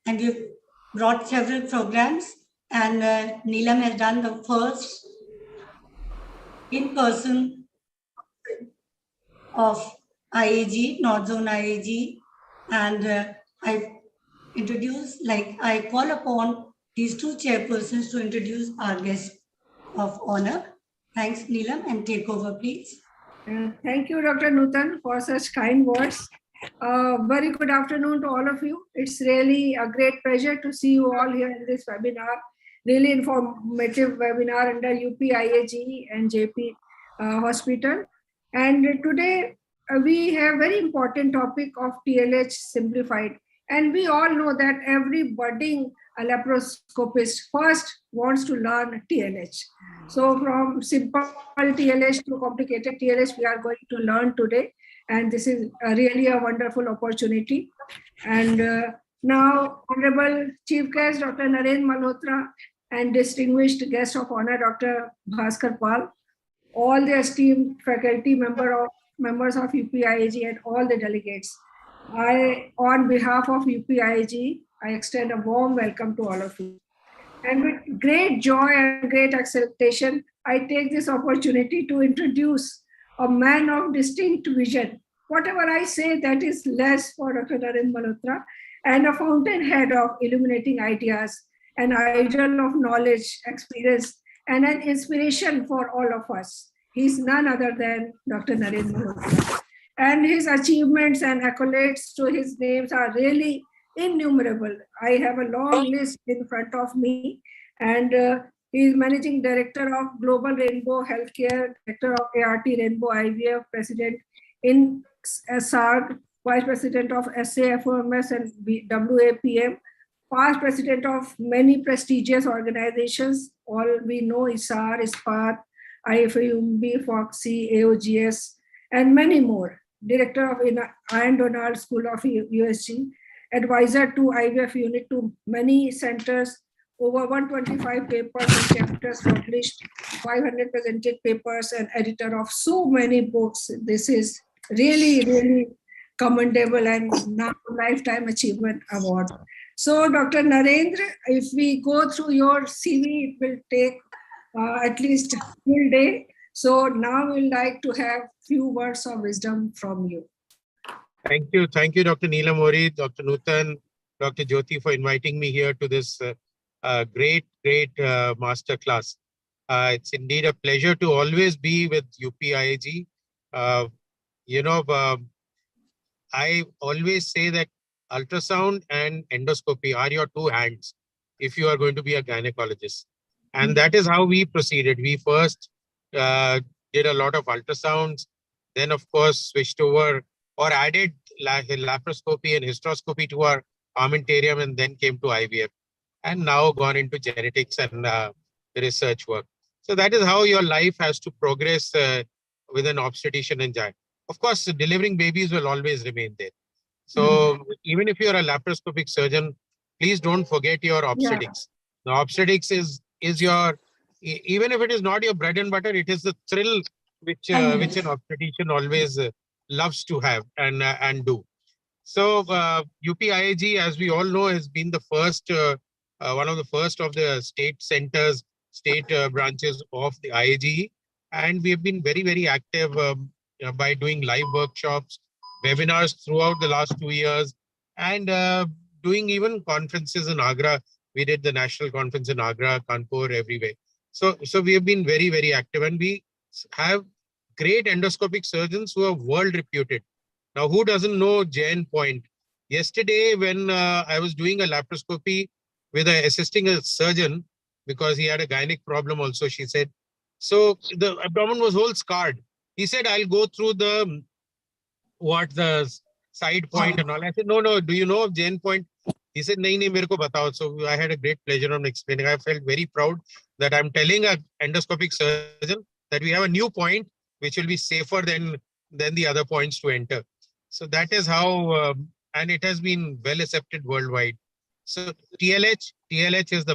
and we've brought several programs, and Neelam has done the first in-person of IAG, North Zone IAG, and I call upon these two chairpersons to introduce our guest of honor. Thanks, Neelam, and take over, please. Thank you, Dr. Nutan, for such kind words. Very good afternoon to all of you. It's really a great pleasure to see you all here in this webinar, really informative webinar under UPIAG and JP Hospital. And today we have very important topic of TLH Simplified. And we all know that every budding laparoscopist first wants to learn TLH. So from simple TLH to complicated TLH, we are going to learn today. And this is really a wonderful opportunity. And now, Honorable Chief Guest, Dr. Narendra Malhotra, and distinguished guest of honor, Dr. Bhaskar Pal, all the esteemed faculty members of UPIAG and all the delegates. On behalf of UPIAG, I extend a warm welcome to all of you. And with great joy and great exultation, I take this opportunity to introduce a man of distinct vision. Whatever I say, that is less for Dr. Narendra Malhotra, and a fountainhead of illuminating ideas, an idol of knowledge, experience, and an inspiration for all of us. He's none other than Dr. Narendra Malhotra. And his achievements and accolades to his names are really innumerable. I have a long list in front of me, and he is Managing Director of Global Rainbow Healthcare, Director of ART Rainbow IVF, President in SARG, Vice President of SAFOMS and WAPM, past President of many prestigious organizations. All we know ISAR, ISPAT, IFUMB, Fogsi, AOGS, and many more. Director of Ian Donald School of USG, advisor to IVF unit to many centers, over 125 papers and chapters published, 500 presented papers, and editor of so many books. This is really, really commendable and now Lifetime Achievement Award. So Dr. Narendra, if we go through your CV, it will take at least a full day. So now we'd like to have few words of wisdom from you. Thank you, Dr. Neelam Mori, Dr. Nutan, Dr. Jyoti for inviting me here to this great master class. It's indeed a pleasure to always be with UPIAG. I always say that ultrasound and endoscopy are your two hands if you are going to be a gynecologist. And that is how we proceeded. We first did a lot of ultrasounds, then of course switched over or added laparoscopy and hysteroscopy to our armamentarium, and then came to IVF, and now gone into genetics and research work. So that is how your life has to progress with an obstetrician and gyne. Of course, delivering babies will always remain there. So even if you're a laparoscopic surgeon, please don't forget your obstetrics. The obstetrics is your, even if it is not your bread and butter, it is the thrill which an obstetrician always loves to have and do. So UPIAG, as we all know, has been the first, one of the first of the state centers, state branches of the IAG, and we have been very, very active by doing live workshops, webinars throughout the last 2 years, and doing even conferences in Agra. We did the national conference in Agra, Kanpur, everywhere. So we have been very, very active, and we have great endoscopic surgeons who are world reputed. Now, who doesn't know Jane Point? Yesterday, when I was doing a laparoscopy with assisting a surgeon, because he had a gynec problem also, she said, so the abdomen was whole scarred. He said, I'll go through the side point and all. I said, no, do you know of Jane Point? He said, nahi, mere ko batao. So I had a great pleasure on explaining. I felt very proud that I'm telling an endoscopic surgeon that we have a new point which will be safer than the other points to enter. So that is how, and it has been well accepted worldwide. So TLH is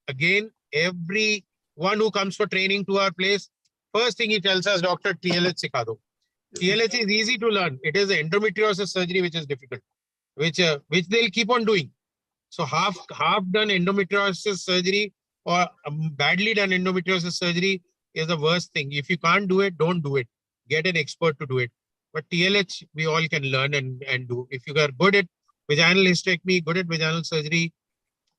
again, everyone who comes for training to our place, first thing he tells us, doctor, TLH sikha do. TLH is easy to learn. It is the endometriosis surgery which is difficult, which they'll keep on doing. So half done endometriosis surgery or badly done endometriosis surgery is the worst thing. If you can't do it, don't do it. Get an expert to do it. But TLH, we all can learn and do. If you are good at vaginal hysterectomy, good at vaginal surgery,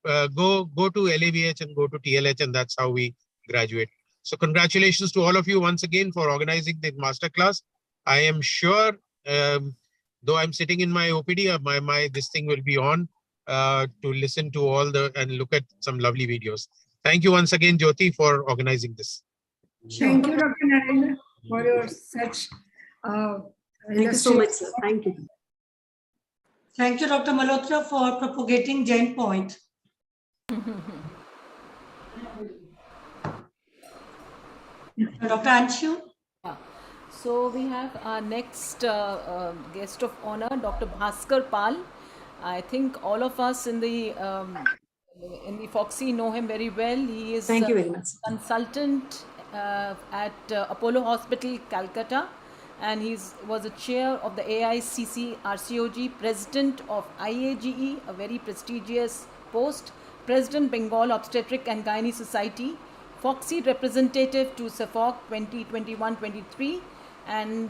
go to LAVH and go to TLH, and that's how we graduate. So congratulations to all of you once again for organizing the masterclass. I am sure, though I'm sitting in my OPD, this thing will be on to listen to all and look at some lovely videos. Thank you once again, Jyoti, for organizing this. Thank you, Dr. Narendra, for your such. Thank you so much, sir. Thank you. Thank you, Dr. Malhotra, for propagating Gen Point. Dr. Anshu? Yeah. So we have our next guest of honor, Dr. Bhaskar Pal. I think all of us in the Fogsi know him very well. He is Thank you very much. consultant at Apollo Hospital, Calcutta, and he was a chair of the AICC RCOG, president of IAGE, a very prestigious post, president Bengal Obstetric and Gynae Society, Fogsi representative to SAFOG 2021-23, and